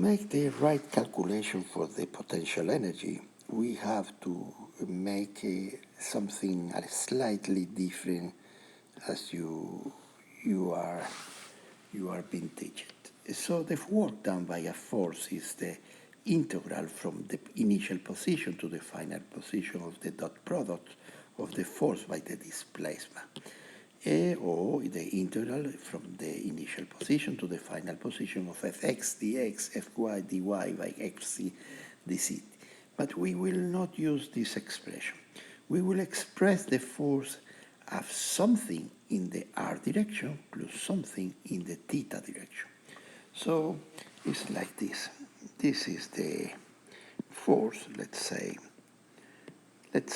make the right calculation for the potential energy, we have to make something slightly different as you are being taught. So the work done by a force is the integral from the initial position to the final position of the dot product of the force by the displacement. Or the integral from the initial position to the final position of fx dx, fy dy by xc dc. But we will not use this expression. We will express the force as something in the r direction plus something in the theta direction. So it's like this. This is the force, let's say that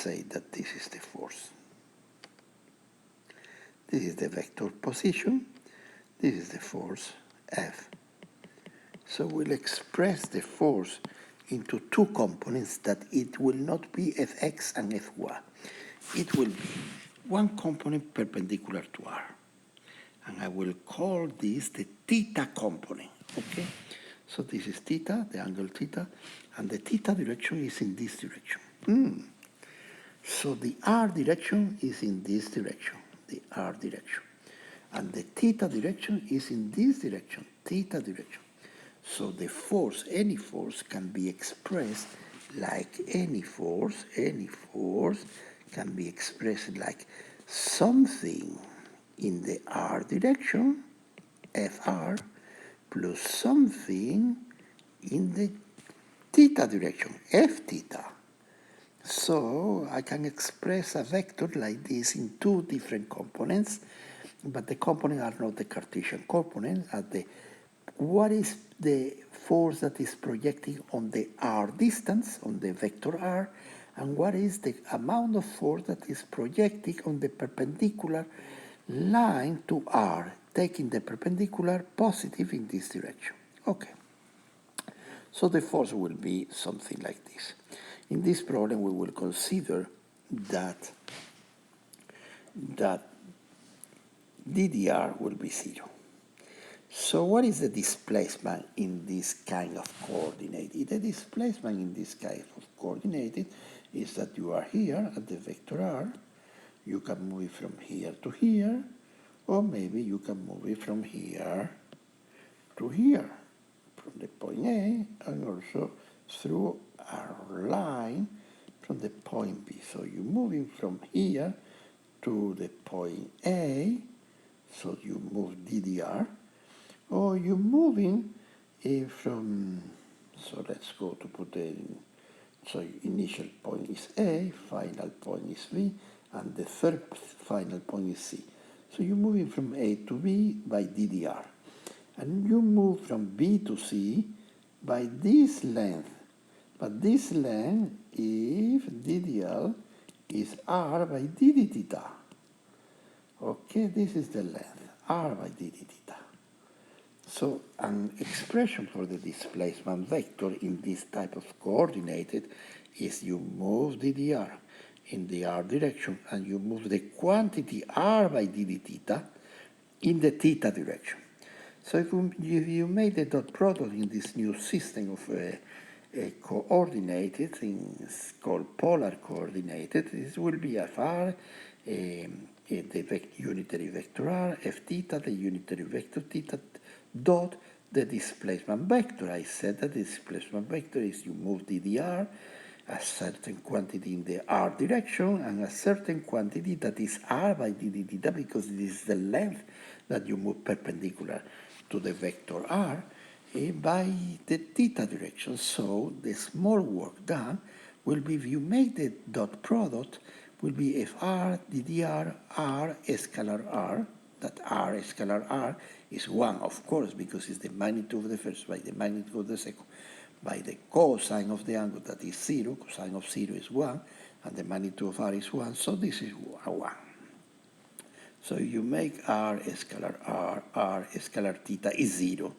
this is the force. This is the vector position. This is the force F. So we'll express the force into two components that it will not be Fx and Fy. It will be one component perpendicular to R. And I will call this the theta component, okay? So this is theta, the angle theta, and the theta direction is in this direction. So the R direction is in this direction, the R direction. And the theta direction is in this direction, theta direction. So the force, any force, can be expressed like any force can be expressed like something in the R direction, Fr, plus something in the theta direction, F theta. So I can express a vector like this in two different components, but the components are not the Cartesian components. What is the force that is projecting on the r distance, on the vector r, and what is the amount of force that is projecting on the perpendicular line to r, taking the perpendicular positive in this direction. Okay. So the force will be something like this. In this problem, we will consider that DDR will be 0. So what is the displacement in this kind of coordinate? The displacement in this kind of coordinate is that you are here at the vector r, you can move it from here to here, or maybe you can move it from here to here, from the point A, and also through a line from the point B. So you're moving from here to the point A, so you move DDR, or you're moving from, so let's go to put the, so initial point is A, final point is B, and the third final point is C. So you're moving from A to B by DDR. And you move from B to C by this length. But this length, if DDL is R by dd theta. Okay, this is the length, R by dd theta. So an expression for the displacement vector in this type of coordinated is you move DDR in the R direction and you move the quantity R by dd theta in the theta direction. So if you make the dot product in this new system of coordinated things called polar coordinated, this will be Fr, the unitary vector r, f theta, the unitary vector theta, dot the displacement vector. I said that the displacement vector is you move DDR a certain quantity in the r direction and a certain quantity that is r by dd theta because this is the length that you move perpendicular to the vector r by the theta direction. So the small work done will be, if you make the dot product, will be Fr ddr r scalar r, that r scalar r is 1, of course, because it's the magnitude of the first by the magnitude of the second, by the cosine of the angle that is 0, cosine of 0 is 1, and the magnitude of r is 1, so this is 1. So you make r scalar theta is 0,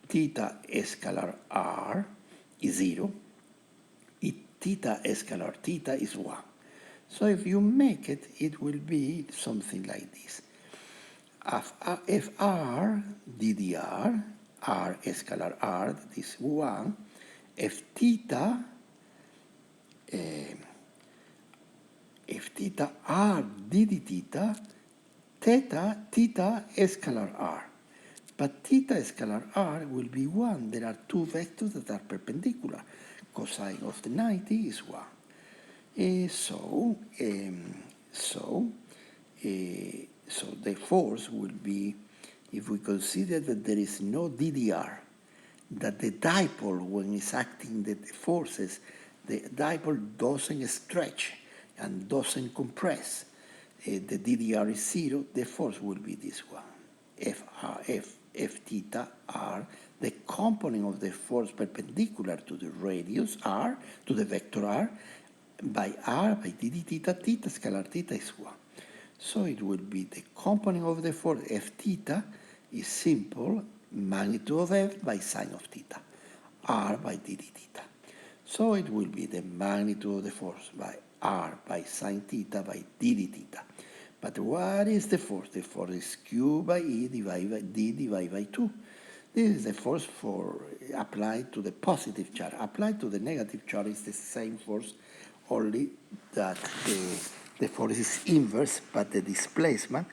theta scalar r is 0, theta scalar theta is 1. So if you make it, it will be something like this. Fr ddr r scalar r, that is 1, f theta r d d theta, theta scalar r. But theta scalar r will be 1. There are two vectors that are perpendicular. Cosine of the 90 is 1. So the force will be, if we consider that there is no DDR, that the dipole, when it's acting the forces, the dipole doesn't stretch and doesn't compress. The DDR is 0, the force will be this one. F theta r, the component of the force perpendicular to the radius r, to the vector r, by d theta, theta scalar theta is 1. So it will be the component of the force f theta is simple magnitude of f by sine of theta, r by d theta. So it will be the magnitude of the force by r by sine theta by d theta. But what is the force? The force is Q by E divided by D divided by 2. This is the force for applied to the positive charge. Applied to the negative charge is the same force, only that the force is inverse, but the displacement,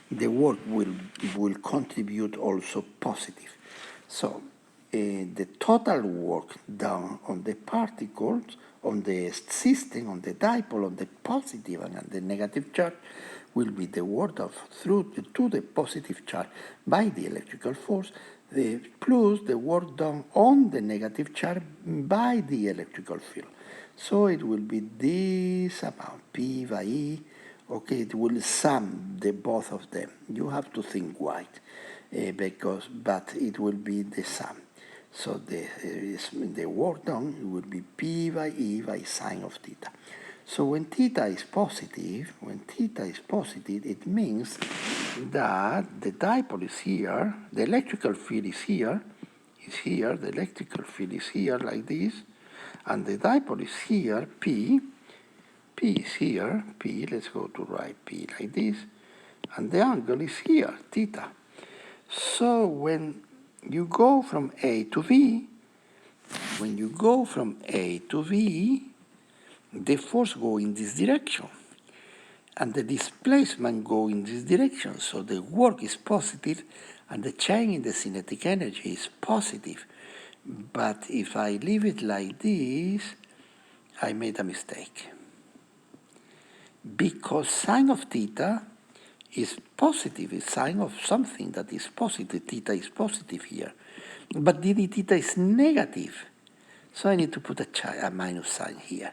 the work will contribute also positive. So the total work done on the particles, on the system, on the dipole, on the positive and the negative charge, will be the work of through to the positive charge by the electrical force, plus the work done on the negative charge by the electrical field. So it will be this amount, P by E. Okay, it will sum the both of them. You have to think white, but it will be the sum. So the work done will be P by E by sine of theta. So when theta is positive, it means that the dipole is here, the electrical field is here, the electrical field is here like this, and the dipole is here, P is here, P, let's go to write P like this, and the angle is here, theta. So when you go from A to V, the force go in this direction, and the displacement go in this direction, so the work is positive, and the change in the kinetic energy is positive. But if I leave it like this, I made a mistake. Because sine of theta is positive, it's sine of something that is positive, theta is positive here. But d theta is negative, so I need to put a minus sign here.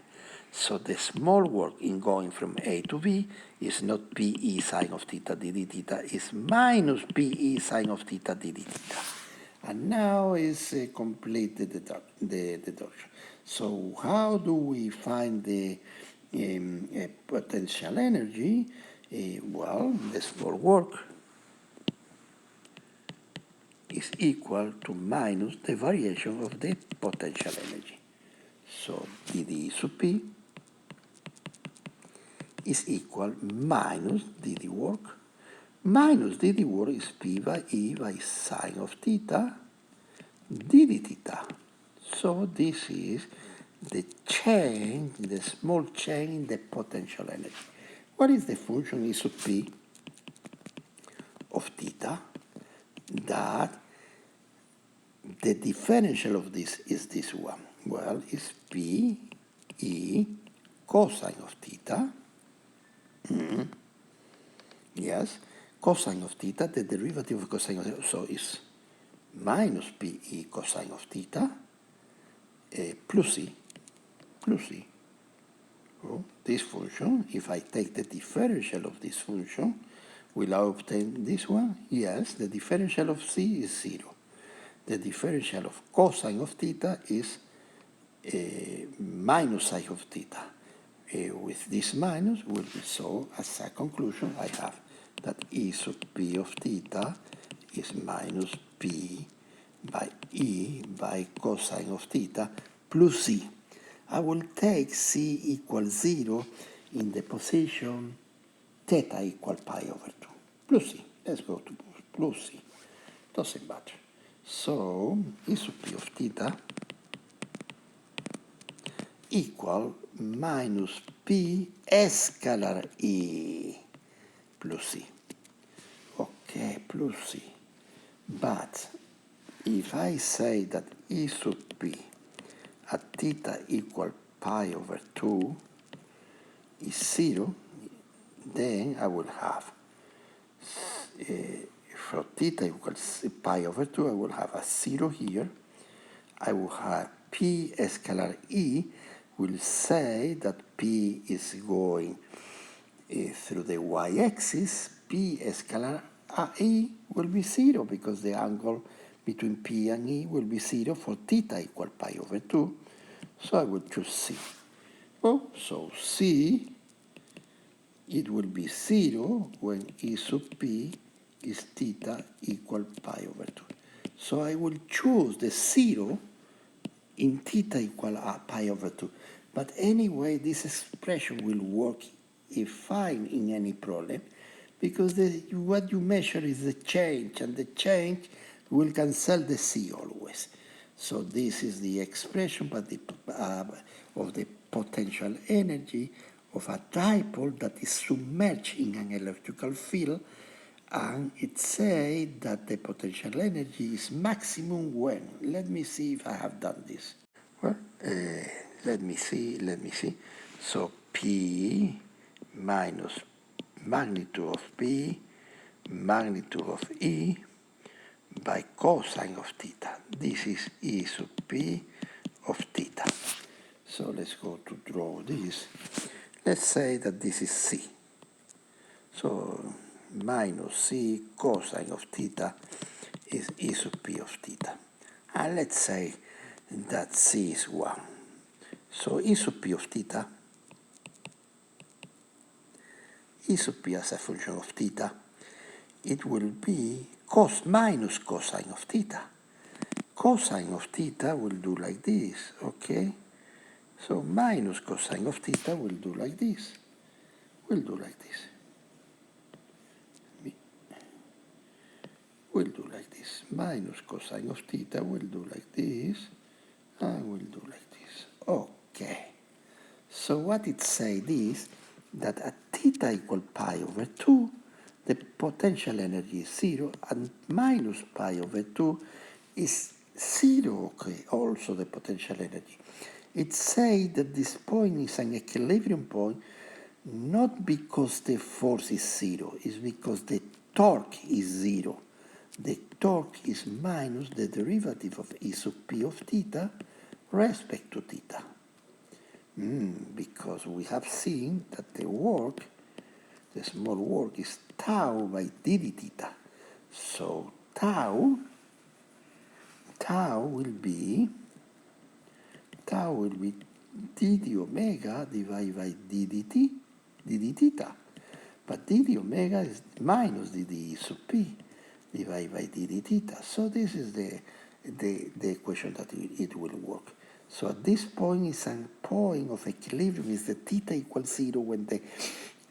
So the small work in going from A to B is not PE sine of theta d theta, is minus PE sine of theta d theta. And now is completed the deduction. So how do we find the potential energy? Well, the small work is equal to minus the variation of the potential energy. So dd sub P is equal minus dd work. Minus dd work is P by E by sine of theta dd theta. So this is the change, the small change in the potential energy. What is the function E sub P of theta? That the differential of this is this one. Well, it's P E cosine of theta. Yes, cosine of theta, the derivative of cosine of theta, so is minus PE cosine of theta plus C. Oh, this function, if I take the differential of this function, will I obtain this one? Yes, the differential of C is 0. The differential of cosine of theta is minus sine of theta. With this minus will be, so as a conclusion I have that E sub P of theta is minus P by E by cosine of theta plus C. I will take C equals 0 in the position theta equal pi over 2. Plus C. Let's go to plus C. Doesn't matter. So E sub P of theta equal minus P scalar E plus C. Okay, plus C. But if I say that E sub P at theta equal pi over 2 is 0, then I will have for theta equals pi over 2, I will have a 0 here. I will have P scalar E will say that P is going through the y-axis. P scalar E will be 0 because the angle between P and E will be 0 for theta equal pi over 2. So I will choose C. Oh, so C, it will be 0 when E sub P is theta equal pi over 2. So I will choose the 0 in theta equal pi over 2. But anyway, this expression will work fine in any problem because what you measure is the change, and the change will cancel the C always. So this is the expression of the potential energy of a dipole that is submerged in an electrical field, and it says that the potential energy is maximum when. Let me see if I have done this. Well, let me see. So P minus magnitude of P, magnitude of E, by cosine of theta. This is E sub P of theta. So let's go to draw this. Let's say that this is C. So minus C cosine of theta is E sub P of theta. And let's say that C is 1. So E sub P of theta, E sub P as a function of theta, it will be minus cosine of theta. Cosine of theta will do like this, okay? So minus cosine of theta will do like this. Will do like this. Will do like this. Minus cosine of theta will do like this. And will do like this. Okay. So what it said is that at theta equal pi over 2, the potential energy is 0, and minus pi over 2 is 0, okay, also the potential energy. It says that this point is an equilibrium point not because the force is 0, it's because the torque is 0. The torque is minus the derivative of E sub P of theta respect to theta. Because we have seen that the work, the small work, is tau by d d theta. So tau will be d d omega divided by d d theta. But d d omega is minus d d sub p divided by d d theta. So this is the equation that it will work. So at this point is a point of equilibrium, is the theta equals 0 when the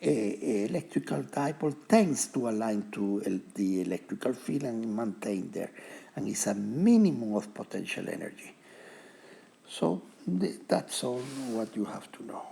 electrical dipole tends to align to the electrical field and maintain there. And it's a minimum of potential energy. So that's all what you have to know.